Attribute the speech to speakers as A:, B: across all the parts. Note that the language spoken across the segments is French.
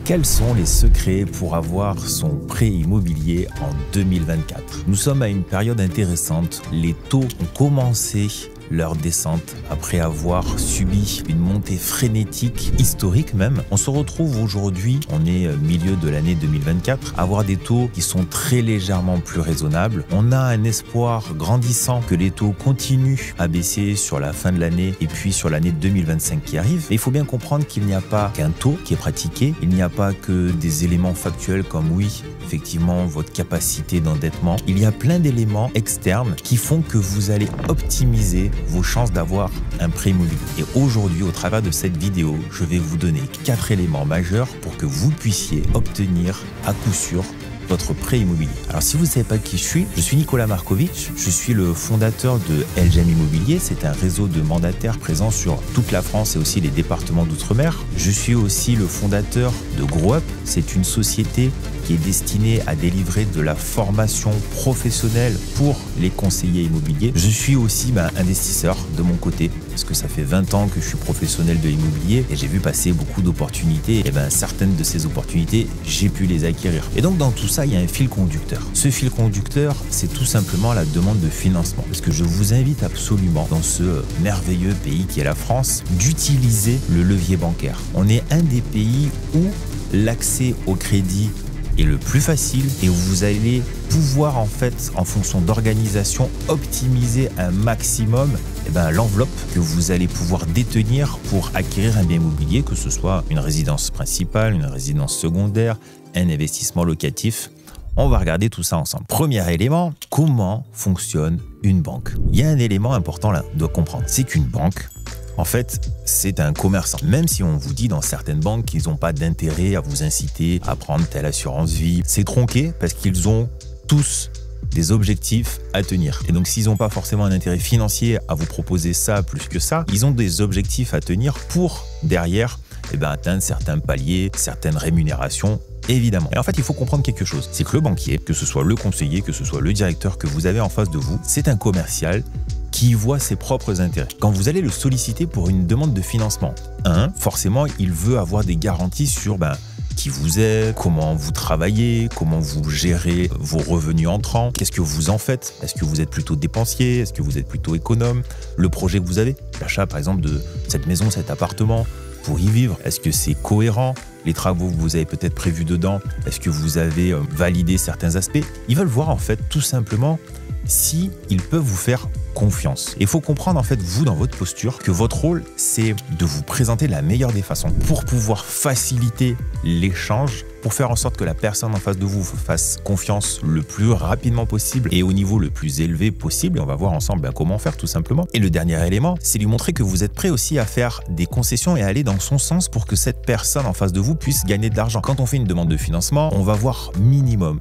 A: Quels sont les secrets pour avoir son prêt immobilier en 2024? Nous sommes à une période intéressante. Les taux ont commencé leur descente après avoir subi une montée frénétique, historique même. On se retrouve aujourd'hui, on est milieu de l'année 2024, à avoir des taux qui sont très légèrement plus raisonnables. On a un espoir grandissant que les taux continuent à baisser sur la fin de l'année et puis sur l'année 2025 qui arrive. Mais il faut bien comprendre qu'il n'y a pas qu'un taux qui est pratiqué, il n'y a pas que des éléments factuels comme oui, effectivement, votre capacité d'endettement. Il y a plein d'éléments externes qui font que vous allez optimiser vos chances d'avoir un prêt immobilier. Et aujourd'hui, au travers de cette vidéo, je vais vous donner 4 éléments majeurs pour que vous puissiez obtenir à coup sûr votre prêt immobilier. Alors si vous ne savez pas qui je suis Nicolas Markovic, je suis le fondateur de LGM Immobilier, c'est un réseau de mandataires présents sur toute la France et aussi les départements d'outre-mer. Je suis aussi le fondateur de Grow Up, c'est une société qui est destinée à délivrer de la formation professionnelle pour les conseillers immobiliers. Je suis aussi investisseur de mon côté, parce que ça fait 20 ans que je suis professionnel de l'immobilier et j'ai vu passer beaucoup d'opportunités. Et certaines de ces opportunités, j'ai pu les acquérir. Et donc dans tout ça, il y a un fil conducteur. Ce fil conducteur, c'est tout simplement la demande de financement. Parce que je vous invite absolument, dans ce merveilleux pays qui est la France, d'utiliser le levier bancaire. On est un des pays où l'accès au crédit est le plus facile et où vous allez pouvoir en fait, en fonction d'organisation, optimiser un maximum l'enveloppe que vous allez pouvoir détenir pour acquérir un bien immobilier, que ce soit une résidence principale, une résidence secondaire, un investissement locatif. On va regarder tout ça ensemble. Premier élément, comment fonctionne une banque? Il y a un élément important là de comprendre, c'est qu'une banque, en fait, c'est un commerçant. Même si on vous dit dans certaines banques qu'ils n'ont pas d'intérêt à vous inciter à prendre telle assurance vie, c'est tronqué parce qu'ils ont tous des objectifs à tenir. Et donc, s'ils n'ont pas forcément un intérêt financier à vous proposer ça plus que ça, ils ont des objectifs à tenir pour, derrière, atteindre certains paliers, certaines rémunérations, évidemment. Et en fait, il faut comprendre quelque chose. C'est que le banquier, que ce soit le conseiller, que ce soit le directeur que vous avez en face de vous, c'est un commercial qui voit ses propres intérêts. Quand vous allez le solliciter pour une demande de financement, forcément, il veut avoir des garanties sur qui vous êtes, comment vous travaillez, comment vous gérez vos revenus entrants, qu'est-ce que vous en faites, est-ce que vous êtes plutôt dépensier, est-ce que vous êtes plutôt économe, le projet que vous avez, l'achat par exemple de cette maison, cet appartement, pour y vivre, est-ce que c'est cohérent, les travaux que vous avez peut-être prévus dedans, est-ce que vous avez validé certains aspects? Ils veulent voir en fait tout simplement si ils peuvent vous faire confiance. Il faut comprendre en fait, vous, dans votre posture, que votre rôle, c'est de vous présenter de la meilleure des façons pour pouvoir faciliter l'échange, pour faire en sorte que la personne en face de vous fasse confiance le plus rapidement possible et au niveau le plus élevé possible. Et on va voir ensemble comment faire tout simplement. Et le dernier élément, c'est lui montrer que vous êtes prêt aussi à faire des concessions et à aller dans son sens pour que cette personne en face de vous puisse gagner de l'argent. Quand on fait une demande de financement, on va voir minimum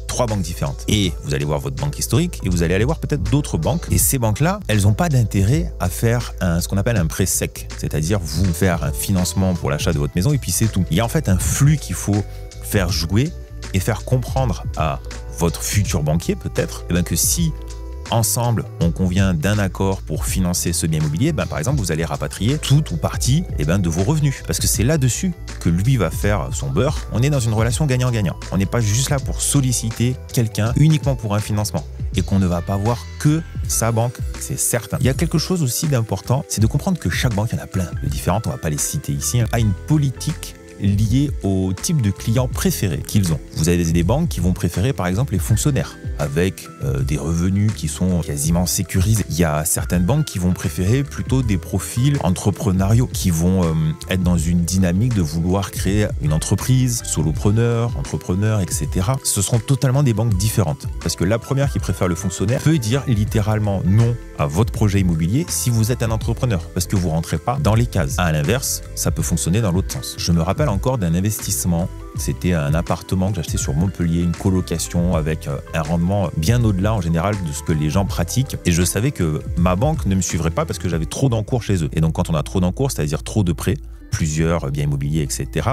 A: 3 banques différentes. Et vous allez voir votre banque historique et vous allez aller voir peut-être d'autres banques. Et ces banques-là, elles n'ont pas d'intérêt à faire ce qu'on appelle un prêt sec, c'est-à-dire vous faire un financement pour l'achat de votre maison et puis c'est tout. Il y a en fait un flux qu'il faut faire jouer et faire comprendre à votre futur banquier peut-être que si ensemble, on convient d'un accord pour financer ce bien immobilier, par exemple, vous allez rapatrier tout ou partie de vos revenus. Parce que c'est là-dessus que lui va faire son beurre. On est dans une relation gagnant-gagnant. On n'est pas juste là pour solliciter quelqu'un uniquement pour un financement et qu'on ne va pas voir que sa banque, c'est certain. Il y a quelque chose aussi d'important, c'est de comprendre que chaque banque, il y en a plein de différentes, on ne va pas les citer ici, a une politique liées au type de clients préférés qu'ils ont. Vous avez des banques qui vont préférer par exemple les fonctionnaires avec des revenus qui sont quasiment sécurisés. Il y a certaines banques qui vont préférer plutôt des profils entrepreneuriaux qui vont être dans une dynamique de vouloir créer une entreprise, solopreneur, entrepreneur, etc. Ce seront totalement des banques différentes parce que la première qui préfère le fonctionnaire peut dire littéralement non à votre projet immobilier si vous êtes un entrepreneur parce que vous rentrez pas dans les cases. À l'inverse, ça peut fonctionner dans l'autre sens. Je me rappelle encore d'un investissement. C'était un appartement que j'ai acheté sur Montpellier, une colocation avec un rendement bien au-delà en général de ce que les gens pratiquent. Et je savais que ma banque ne me suivrait pas parce que j'avais trop d'encours chez eux. Et donc quand on a trop d'encours, c'est-à-dire trop de prêts, plusieurs biens immobiliers, etc.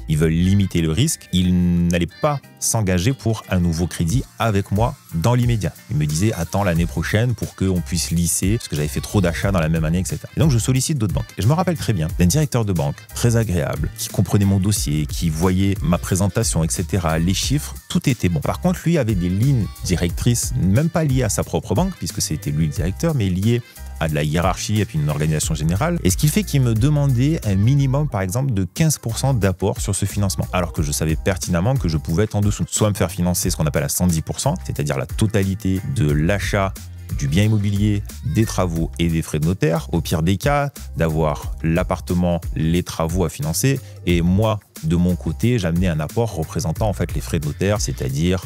A: Ils veulent limiter le risque. Ils n'allaient pas s'engager pour un nouveau crédit avec moi dans l'immédiat. Ils me disaient, attends l'année prochaine pour qu'on puisse lisser, parce que j'avais fait trop d'achats dans la même année, etc. Et donc, je sollicite d'autres banques. Et je me rappelle très bien d'un directeur de banque très agréable, qui comprenait mon dossier, qui voyait ma présentation, etc. Les chiffres, tout était bon. Par contre, lui avait des lignes directrices, même pas liées à sa propre banque, puisque c'était lui le directeur, mais liées à de la hiérarchie et puis une organisation générale. Et ce qui fait qu'il me demandait un minimum, par exemple, de 15% d'apport sur ce financement. Alors que je savais pertinemment que je pouvais être en dessous. Soit me faire financer ce qu'on appelle à 110%, c'est-à-dire la totalité de l'achat du bien immobilier, des travaux et des frais de notaire. Au pire des cas, d'avoir l'appartement, les travaux à financer. Et moi, de mon côté, j'amenais un apport représentant en fait les frais de notaire, c'est-à-dire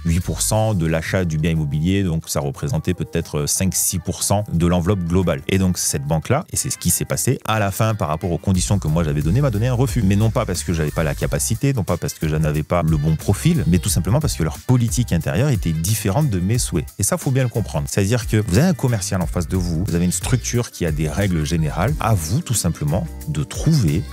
A: 8% de l'achat du bien immobilier, donc ça représentait peut-être 5-6% de l'enveloppe globale. Et donc cette banque-là, et c'est ce qui s'est passé, à la fin par rapport aux conditions que moi j'avais données, m'a donné un refus. Mais non pas parce que j'avais pas la capacité, non pas parce que je n'avais pas le bon profil, mais tout simplement parce que leur politique intérieure était différente de mes souhaits. Et ça, faut bien le comprendre. C'est-à-dire que vous avez un commercial en face de vous, vous avez une structure qui a des règles générales, à vous tout simplement de trouver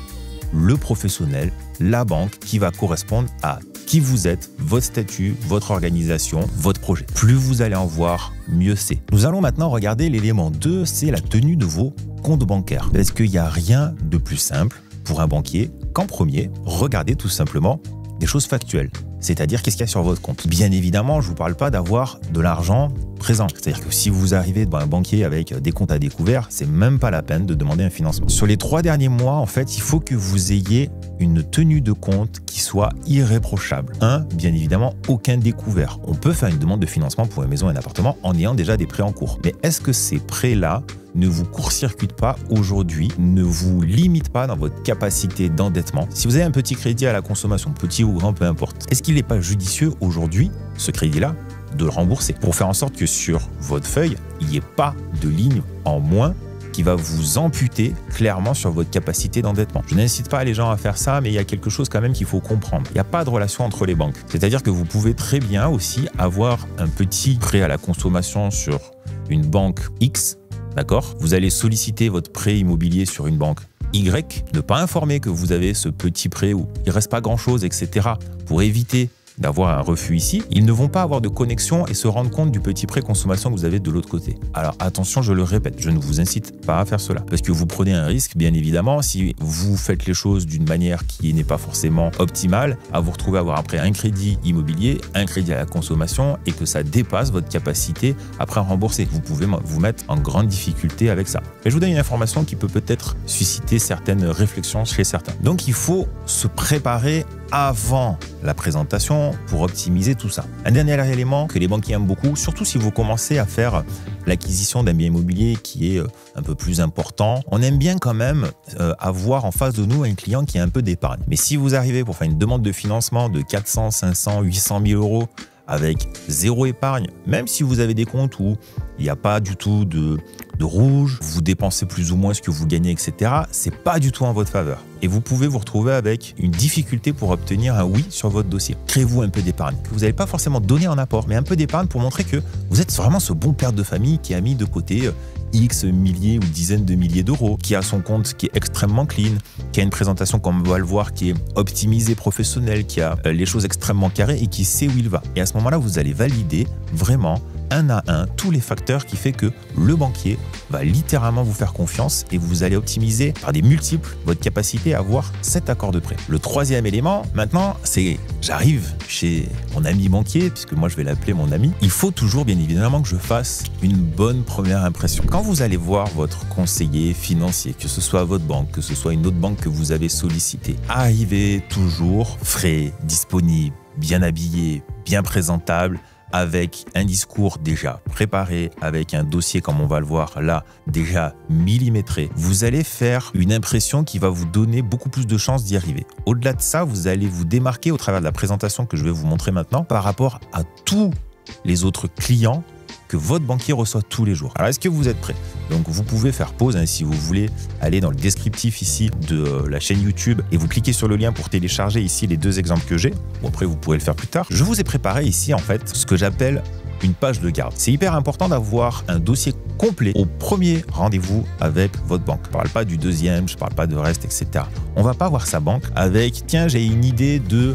A: le professionnel, la banque qui va correspondre à qui vous êtes, votre statut, votre organisation, votre projet. Plus vous allez en voir, mieux c'est. Nous allons maintenant regarder l'élément 2, c'est la tenue de vos comptes bancaires. Parce qu'il n'y a rien de plus simple pour un banquier qu'en premier, regarder tout simplement des choses factuelles. C'est-à-dire qu'est-ce qu'il y a sur votre compte. Bien évidemment, je ne vous parle pas d'avoir de l'argent présent. C'est-à-dire que si vous arrivez devant un banquier avec des comptes à découvert, c'est même pas la peine de demander un financement. Sur les 3 derniers mois, en fait, il faut que vous ayez une tenue de compte qui soit irréprochable. Bien évidemment, aucun découvert. On peut faire une demande de financement pour une maison et un appartement en ayant déjà des prêts en cours. Mais est-ce que ces prêts-là ne vous court-circuitent pas aujourd'hui, ne vous limitent pas dans votre capacité d'endettement? Si vous avez un petit crédit à la consommation, petit ou grand, peu importe, est-ce qu'il n'est pas judicieux aujourd'hui, ce crédit-là, de le rembourser pour faire en sorte que sur votre feuille, il n'y ait pas de ligne en moins qui va vous amputer clairement sur votre capacité d'endettement. Je n'incite pas les gens à faire ça, mais il y a quelque chose quand même qu'il faut comprendre. Il n'y a pas de relation entre les banques. C'est-à-dire que vous pouvez très bien aussi avoir un petit prêt à la consommation sur une banque X, d'accord? Vous allez solliciter votre prêt immobilier sur une banque Y, ne pas informer que vous avez ce petit prêt où il ne reste pas grand-chose, etc. pour éviter d'avoir un refus ici, ils ne vont pas avoir de connexion et se rendre compte du petit prêt consommation que vous avez de l'autre côté. Alors attention, je le répète, je ne vous incite pas à faire cela. Parce que vous prenez un risque, bien évidemment, si vous faites les choses d'une manière qui n'est pas forcément optimale, à vous retrouver à avoir après un crédit immobilier, un crédit à la consommation et que ça dépasse votre capacité après à rembourser. Vous pouvez vous mettre en grande difficulté avec ça. Mais je vous donne une information qui peut peut-être susciter certaines réflexions chez certains. Donc il faut se préparer avant la présentation pour optimiser tout ça. Un dernier élément que les banquiers aiment beaucoup, surtout si vous commencez à faire l'acquisition d'un bien immobilier qui est un peu plus important, on aime bien quand même avoir en face de nous un client qui a un peu d'épargne. Mais si vous arrivez pour faire une demande de financement de 400, 500, 800 000 euros avec zéro épargne, même si vous avez des comptes où il n'y a pas du tout de rouge, vous dépensez plus ou moins ce que vous gagnez, etc., c'est pas du tout en votre faveur. Et vous pouvez vous retrouver avec une difficulté pour obtenir un oui sur votre dossier. Créez-vous un peu d'épargne, que vous n'allez pas forcément donner en apport, mais un peu d'épargne pour montrer que vous êtes vraiment ce bon père de famille qui a mis de côté X milliers ou dizaines de milliers d'euros, qui a son compte qui est extrêmement clean, qui a une présentation, comme on va le voir, qui est optimisée, professionnelle, qui a les choses extrêmement carrées et qui sait où il va. Et à ce moment-là, vous allez valider vraiment un à un tous les facteurs qui fait que le banquier va littéralement vous faire confiance et vous allez optimiser par des multiples votre capacité à avoir cet accord de prêt. Le troisième élément, maintenant, c'est j'arrive chez mon ami banquier, puisque moi je vais l'appeler mon ami. Il faut toujours bien évidemment que je fasse une bonne première impression. Quand vous allez voir votre conseiller financier, que ce soit votre banque, que ce soit une autre banque que vous avez sollicitée, arrivez toujours frais, disponible, bien habillé, bien présentable, avec un discours déjà préparé, avec un dossier comme on va le voir là, déjà millimétré. Vous allez faire une impression qui va vous donner beaucoup plus de chances d'y arriver. Au-delà de ça, vous allez vous démarquer au travers de la présentation que je vais vous montrer maintenant par rapport à tous les autres clients que votre banquier reçoit tous les jours. Alors, est-ce que vous êtes prêts? Donc, vous pouvez faire pause si vous voulez aller dans le descriptif ici de la chaîne YouTube et vous cliquez sur le lien pour télécharger ici les 2 exemples que j'ai. Bon, après, vous pourrez le faire plus tard. Je vous ai préparé ici, en fait, ce que j'appelle une page de garde. C'est hyper important d'avoir un dossier complet au premier rendez-vous avec votre banque. Je ne parle pas du deuxième, je ne parle pas de reste, etc. On ne va pas voir sa banque avec « tiens, j'ai une idée de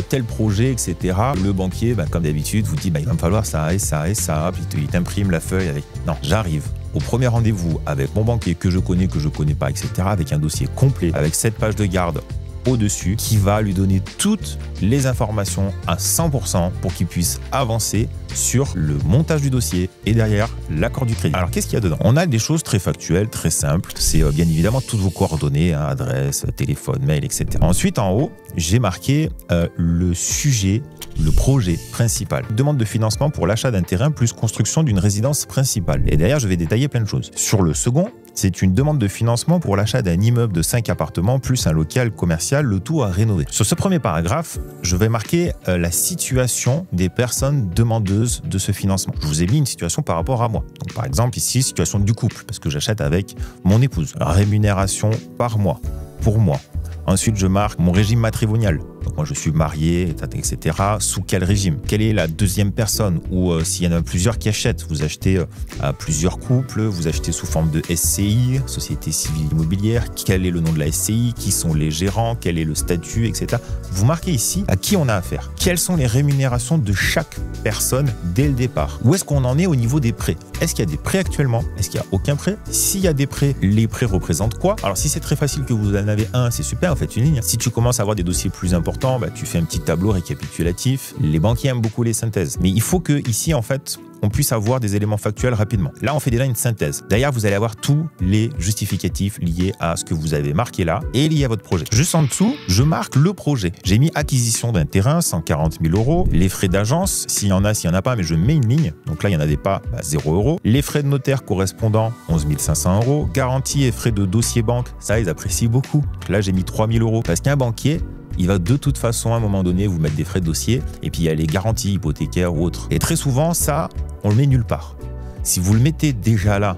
A: tel projet, etc. » Le banquier, comme d'habitude, vous dit « il va me falloir ça et ça et ça », puis il t'imprime la feuille avec... Non, j'arrive au premier rendez-vous avec mon banquier que je connais pas, etc. avec un dossier complet, avec cette page de garde au-dessus qui va lui donner toutes les informations à 100% pour qu'il puisse avancer sur le montage du dossier et derrière l'accord du crédit. Alors qu'est-ce qu'il y a dedans? On a des choses très factuelles, très simples. C'est bien évidemment toutes vos coordonnées, adresse, téléphone, mail, etc. Ensuite, en haut, j'ai marqué le sujet, le projet principal. Demande de financement pour l'achat d'un terrain plus construction d'une résidence principale. Et derrière, je vais détailler plein de choses. Sur le second, c'est une demande de financement pour l'achat d'un immeuble de 5 appartements plus un local commercial, le tout à rénover. Sur ce premier paragraphe, je vais marquer la situation des personnes demandeuses de ce financement. Je vous ai mis une situation par rapport à moi. Donc, par exemple, ici, situation du couple, parce que j'achète avec mon épouse. Rémunération par mois, pour moi. Ensuite, je marque mon régime matrimonial. Donc moi, je suis marié, etc. Sous quel régime? Quelle est la deuxième personne? Ou s'il y en a plusieurs qui achètent, vous achetez à plusieurs couples, vous achetez sous forme de SCI, Société Civile Immobilière. Quel est le nom de la SCI? Qui sont les gérants? Quel est le statut, etc. Vous marquez ici à qui on a affaire. Quelles sont les rémunérations de chaque personne dès le départ? Où est-ce qu'on en est au niveau des prêts? Est-ce qu'il y a des prêts actuellement? Est-ce qu'il n'y a aucun prêt? S'il y a des prêts, les prêts représentent quoi? Alors si c'est très facile que vous en avez un, c'est super, en fait une ligne. Si tu commences à avoir des dossiers plus importants, tu fais un petit tableau récapitulatif. Les banquiers aiment beaucoup les synthèses. Mais il faut que ici, en fait, on puisse avoir des éléments factuels rapidement. Là, on fait déjà une synthèse. Derrière, vous allez avoir tous les justificatifs liés à ce que vous avez marqué là et liés à votre projet. Juste en dessous, je marque le projet. J'ai mis acquisition d'un terrain, 140 000 €. Les frais d'agence, s'il y en a, s'il n'y en a pas, mais je mets une ligne. Donc là, il n'y en avait pas, 0 €. Les frais de notaire correspondants, 11 500 €. Garantie et frais de dossier banque, ça, ils apprécient beaucoup. Là, j'ai mis 3 000 € parce qu'un banquier, il va de toute façon, à un moment donné, vous mettre des frais de dossier et puis il y a les garanties hypothécaires ou autres. Et très souvent, ça, on le met nulle part. Si vous le mettez déjà là,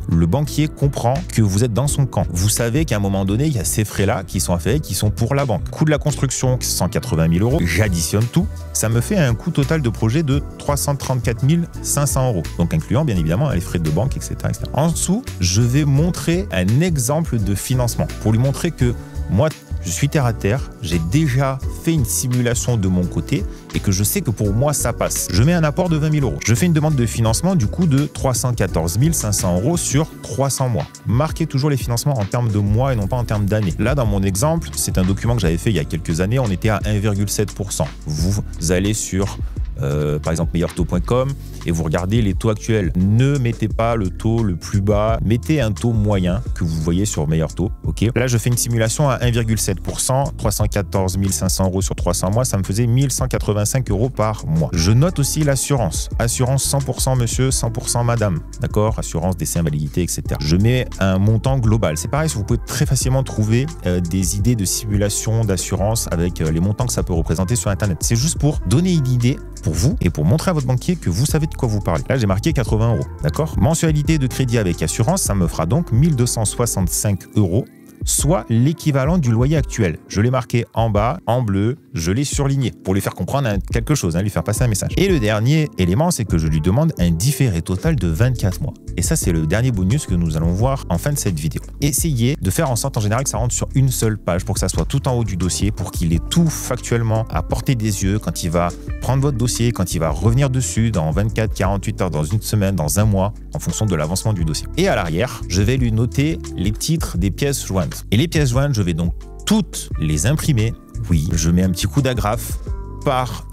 A: le banquier comprend que vous êtes dans son camp. Vous savez qu'à un moment donné, il y a ces frais-là qui sont à faire, qui sont pour la banque. Coût de la construction, 180 000 €. J'additionne tout. Ça me fait un coût total de projet de 334 500 €. Donc incluant bien évidemment les frais de banque, etc., etc. En dessous, je vais montrer un exemple de financement pour lui montrer que moi, je suis terre à terre, j'ai déjà fait une simulation de mon côté et que je sais que pour moi, ça passe. Je mets un apport de 20 000 €. Je fais une demande de financement du coup de 314 500 € sur 300 mois. Marquez toujours les financements en termes de mois et non pas en termes d'années. Là, dans mon exemple, c'est un document que j'avais fait il y a quelques années, on était à 1,7%. Vous allez sur par exemple meilleurtaux.com et vous regardez les taux actuels. Ne mettez pas le taux le plus bas, mettez un taux moyen que vous voyez sur Meilleur Taux. Ok. Là, je fais une simulation à 1,7%, 314 500 € sur 300 mois, ça me faisait 1185 € par mois. Je note aussi l'assurance. Assurance 100% monsieur, 100% madame. D'accord? Assurance, décès, invalidité, etc. Je mets un montant global. C'est pareil, vous pouvez très facilement trouver des idées de simulation d'assurance avec les montants que ça peut représenter sur Internet. C'est juste pour donner une idée pour vous et pour montrer à votre banquier que vous savez de quoi vous parlez. Là, j'ai marqué 80 €. D'accord? Mensualité de crédit avec assurance, ça me fera donc 1265 €, soit l'équivalent du loyer actuel. Je l'ai marqué en bas, en bleu, je l'ai surligné pour lui faire comprendre quelque chose, lui faire passer un message. Et le dernier élément, c'est que je lui demande un différé total de 24 mois. Et ça, c'est le dernier bonus que nous allons voir en fin de cette vidéo. Essayez de faire en sorte en général que ça rentre sur une seule page pour que ça soit tout en haut du dossier, pour qu'il ait tout factuellement à portée des yeux quand il va prendre votre dossier, quand il va revenir dessus dans 24, 48 heures, dans une semaine, dans un mois, en fonction de l'avancement du dossier. Et à l'arrière, je vais lui noter les titres des pièces jointes. Et les pièces jointes, je vais donc toutes les imprimer. Oui, je mets un petit coup d'agrafe par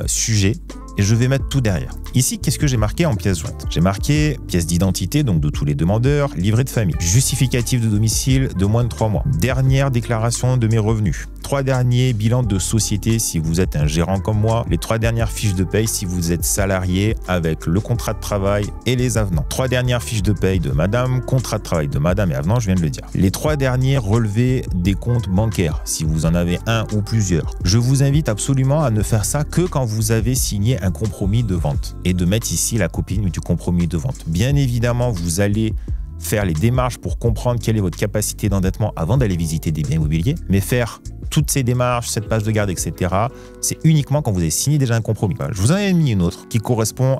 A: sujet et je vais mettre tout derrière. Ici, qu'est-ce que j'ai marqué en pièces jointes? J'ai marqué pièce d'identité, donc de tous les demandeurs, livret de famille, justificatif de domicile de moins de 3 mois, dernière déclaration de mes revenus, 3 derniers bilans de société si vous êtes un gérant comme moi, les 3 dernières fiches de paye si vous êtes salarié avec le contrat de travail et les avenants, 3 dernières fiches de paye de madame, contrat de travail de madame et avenant, je viens de le dire, les 3 derniers relevés des comptes bancaires si vous en avez un ou plusieurs. Je vous invite absolument à ne faire ça que quand vous avez signé un compromis de vente et de mettre ici la copie du compromis de vente. Bien évidemment, vous allez faire les démarches pour comprendre quelle est votre capacité d'endettement avant d'aller visiter des biens immobiliers, mais faire toutes ces démarches, cette page de garde, etc., c'est uniquement quand vous avez signé déjà un compromis. Je vous en ai mis une autre qui correspond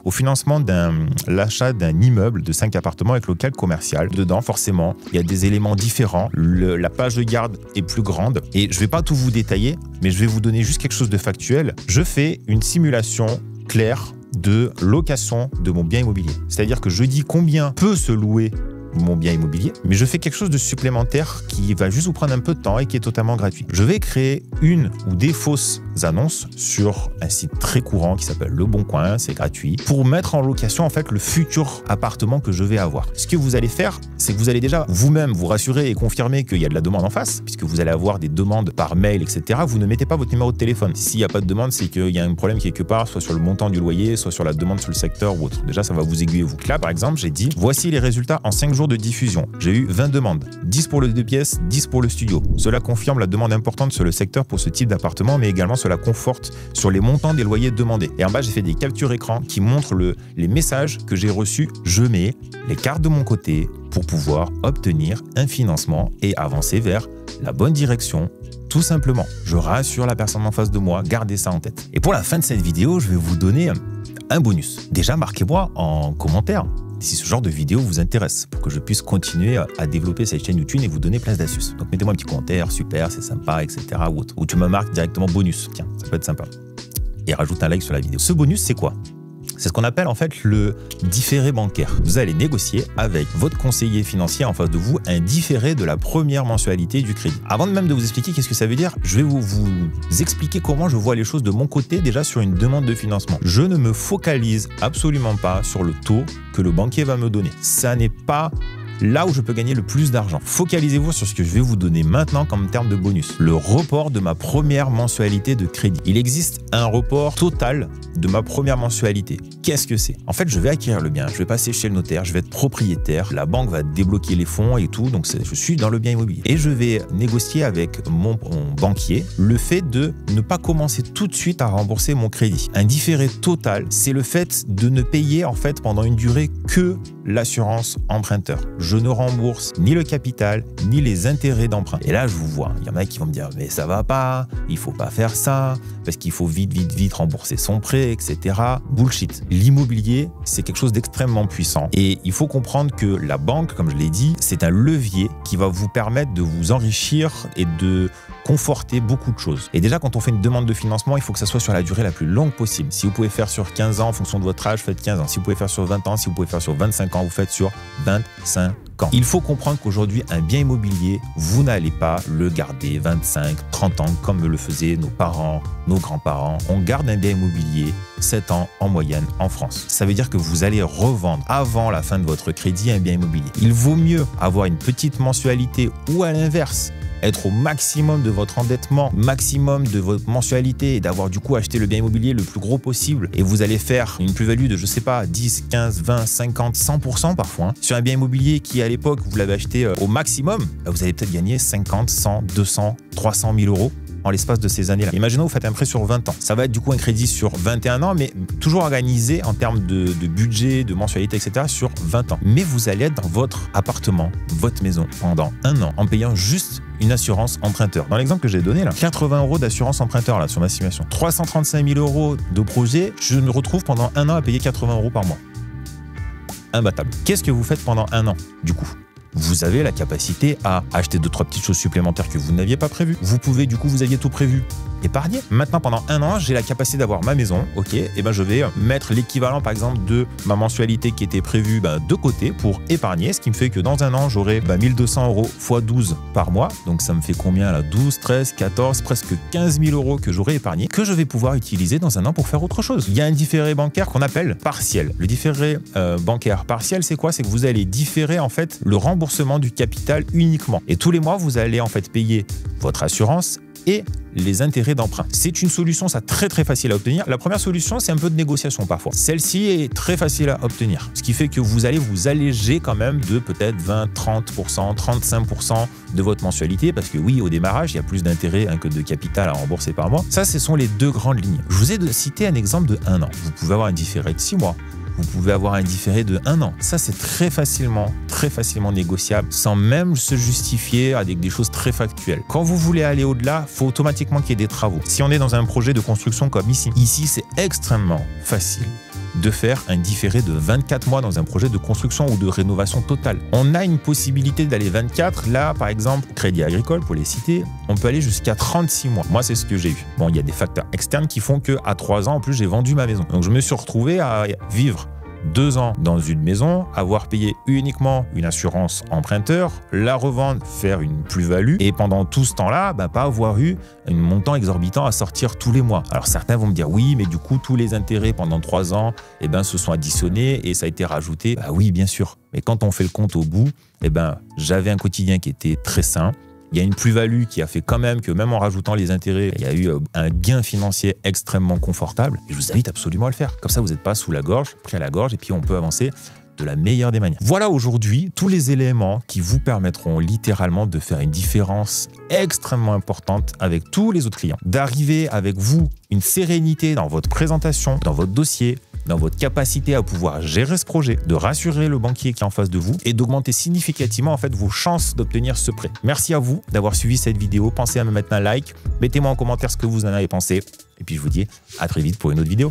A: au financement de l'achat d'un immeuble de 5 appartements avec local commercial. Dedans, forcément, il y a des éléments différents. La page de garde est plus grande et je ne vais pas tout vous détailler, mais je vais vous donner juste quelque chose de factuel. Je fais une simulation claire de location de mon bien immobilier. C'est-à-dire que je dis combien peut se louer mon bien immobilier, mais je fais quelque chose de supplémentaire qui va juste vous prendre un peu de temps et qui est totalement gratuit. Je vais créer une ou des fausses annonces sur un site très courant qui s'appelle Le Bon Coin, c'est gratuit, pour mettre en location en fait le futur appartement que je vais avoir. Ce que vous allez faire, c'est que vous allez déjà vous-même vous rassurer et confirmer qu'il y a de la demande en face, puisque vous allez avoir des demandes par mail, etc. Vous ne mettez pas votre numéro de téléphone. S'il n'y a pas de demande, c'est qu'il y a un problème quelque part, soit sur le montant du loyer, soit sur la demande sur le secteur ou autre. Déjà, ça va vous aiguiller vous. Là, par exemple, j'ai dit, voici les résultats en 5 jours de diffusion. J'ai eu 20 demandes, 10 pour le 2 pièces, 10 pour le studio. Cela confirme la demande importante sur le secteur pour ce type d'appartement, mais également cela conforte sur les montants des loyers demandés. Et en bas, j'ai fait des captures écran qui montrent les messages que j'ai reçus. Je mets les cartes de mon côté pour pouvoir obtenir un financement et avancer vers la bonne direction. Tout simplement, je rassure la personne en face de moi, gardez ça en tête. Et pour la fin de cette vidéo, je vais vous donner un bonus. Déjà, marquez-moi en commentaire si ce genre de vidéo vous intéresse, pour que je puisse continuer à développer cette chaîne YouTube et vous donner plein d'astuces. Donc mettez-moi un petit commentaire, super, c'est sympa, etc. ou autre. Ou tu me marques directement bonus, tiens, ça peut être sympa. Et rajoute un like sur la vidéo. Ce bonus, c'est quoi ? C'est ce qu'on appelle en fait le différé bancaire. Vous allez négocier avec votre conseiller financier en face de vous un différé de la première mensualité du crédit. Avant même de vous expliquer qu'est-ce que ça veut dire, je vais vous expliquer comment je vois les choses de mon côté déjà sur une demande de financement. Je ne me focalise absolument pas sur le taux que le banquier va me donner. Ça n'est pas là où je peux gagner le plus d'argent. Focalisez-vous sur ce que je vais vous donner maintenant comme terme de bonus. Le report de ma première mensualité de crédit. Il existe un report total de ma première mensualité. Qu'est-ce que c'est? En fait, je vais acquérir le bien, je vais passer chez le notaire, je vais être propriétaire, la banque va débloquer les fonds et tout, donc je suis dans le bien immobilier. Et je vais négocier avec mon banquier le fait de ne pas commencer tout de suite à rembourser mon crédit. Un différé total, c'est le fait de ne payer en fait pendant une durée que l'assurance emprunteur. Je ne rembourse ni le capital, ni les intérêts d'emprunt. Et là, je vous vois, il y en a qui vont me dire, mais ça va pas, il faut pas faire ça, parce qu'il faut vite rembourser son prêt, etc. Bullshit. L'immobilier, c'est quelque chose d'extrêmement puissant. Et il faut comprendre que la banque, comme je l'ai dit, c'est un levier qui va vous permettre de vous enrichir et de conforter beaucoup de choses. Et déjà, quand on fait une demande de financement, il faut que ça soit sur la durée la plus longue possible. Si vous pouvez faire sur 15 ans en fonction de votre âge, faites 15 ans. Si vous pouvez faire sur 20 ans, si vous pouvez faire sur 25 ans, vous faites sur 25 ans. Il faut comprendre qu'aujourd'hui, un bien immobilier, vous n'allez pas le garder 25, 30 ans comme le faisaient nos parents, nos grands-parents. On garde un bien immobilier 7 ans en moyenne en France. Ça veut dire que vous allez revendre avant la fin de votre crédit un bien immobilier. Il vaut mieux avoir une petite mensualité ou à l'inverse, être au maximum de votre endettement, maximum de votre mensualité et d'avoir du coup acheté le bien immobilier le plus gros possible et vous allez faire une plus-value de, je sais pas, 10, 15, 20, 50, 100% parfois. Hein. Sur un bien immobilier qui à l'époque, vous l'avez acheté au maximum, vous allez peut-être gagner 50, 100, 200, 300 000 euros en l'espace de ces années-là. Imaginons vous faites un prêt sur 20 ans. Ça va être du coup un crédit sur 21 ans, mais toujours organisé en termes de budget, de mensualité, etc. sur 20 ans. Mais vous allez être dans votre appartement, votre maison pendant 1 an en payant juste une assurance emprunteur. Dans l'exemple que j'ai donné là, 80 € d'assurance emprunteur là sur ma simulation. 335 000 € de projet, je me retrouve pendant 1 an à payer 80 € par mois. Imbattable. Qu'est-ce que vous faites pendant 1 an du coup ? Vous avez la capacité à acheter 2-3 petites choses supplémentaires que vous n'aviez pas prévues. Vous pouvez, du coup, vous aviez tout prévu, épargner. Maintenant, pendant 1 an, j'ai la capacité d'avoir ma maison. Ok, et ben je vais mettre l'équivalent, par exemple, de ma mensualité qui était prévue de côté pour épargner, ce qui me fait que dans 1 an, j'aurai 1 200 € x 12 par mois. Donc, ça me fait combien là? 12, 13, 14, presque 15 000 € que j'aurai épargné, que je vais pouvoir utiliser dans 1 an pour faire autre chose. Il y a un différé bancaire qu'on appelle partiel. Le différé bancaire partiel, c'est quoi? C'est que vous allez différer, en fait, le remboursement du capital uniquement. Et tous les mois, vous allez en fait payer votre assurance et les intérêts d'emprunt. C'est une solution, ça très facile à obtenir. La première solution, c'est un peu de négociation parfois. Celle-ci est très facile à obtenir. Ce qui fait que vous allez vous alléger quand même de peut-être 20, 30%, 35% de votre mensualité parce que oui, au démarrage, il y a plus d'intérêts que de capital à rembourser par mois. Ça, ce sont les 2 grandes lignes. Je vous ai cité un exemple de 1 an. Vous pouvez avoir un différé de 6 mois. vous pouvez avoir un différé de 1 an. Ça, c'est très facilement négociable sans même se justifier avec des choses très factuelles. Quand vous voulez aller au-delà, il faut automatiquement qu'il y ait des travaux. Si on est dans un projet de construction comme ici, c'est extrêmement facile de faire un différé de 24 mois dans un projet de construction ou de rénovation totale. On a une possibilité d'aller 24. Là, par exemple, Crédit Agricole, pour les citer, on peut aller jusqu'à 36 mois. Moi, c'est ce que j'ai eu. Bon, il y a des facteurs externes qui font qu'à 3 ans, en plus, j'ai vendu ma maison. Donc, je me suis retrouvé à vivre 2 ans dans une maison, avoir payé uniquement une assurance emprunteur, la revendre, faire une plus-value et pendant tout ce temps-là, pas avoir eu un montant exorbitant à sortir tous les mois. Alors certains vont me dire oui, mais du coup tous les intérêts pendant 3 ans se sont additionnés et ça a été rajouté. Oui, bien sûr. Mais quand on fait le compte au bout, j'avais un quotidien qui était très sain. Il y a une plus-value qui a fait quand même que même en rajoutant les intérêts, il y a eu un gain financier extrêmement confortable. Et je vous invite absolument à le faire. Comme ça, vous n'êtes pas sous la gorge, pris à la gorge, et puis on peut avancer de la meilleure des manières. Voilà aujourd'hui tous les éléments qui vous permettront littéralement de faire une différence extrêmement importante avec tous les autres clients. D'arriver avec vous une sérénité dans votre présentation, dans votre dossier, dans votre capacité à pouvoir gérer ce projet, de rassurer le banquier qui est en face de vous et d'augmenter significativement vos chances d'obtenir ce prêt. Merci à vous d'avoir suivi cette vidéo. Pensez à me mettre un like, mettez-moi en commentaire ce que vous en avez pensé et puis je vous dis à très vite pour une autre vidéo.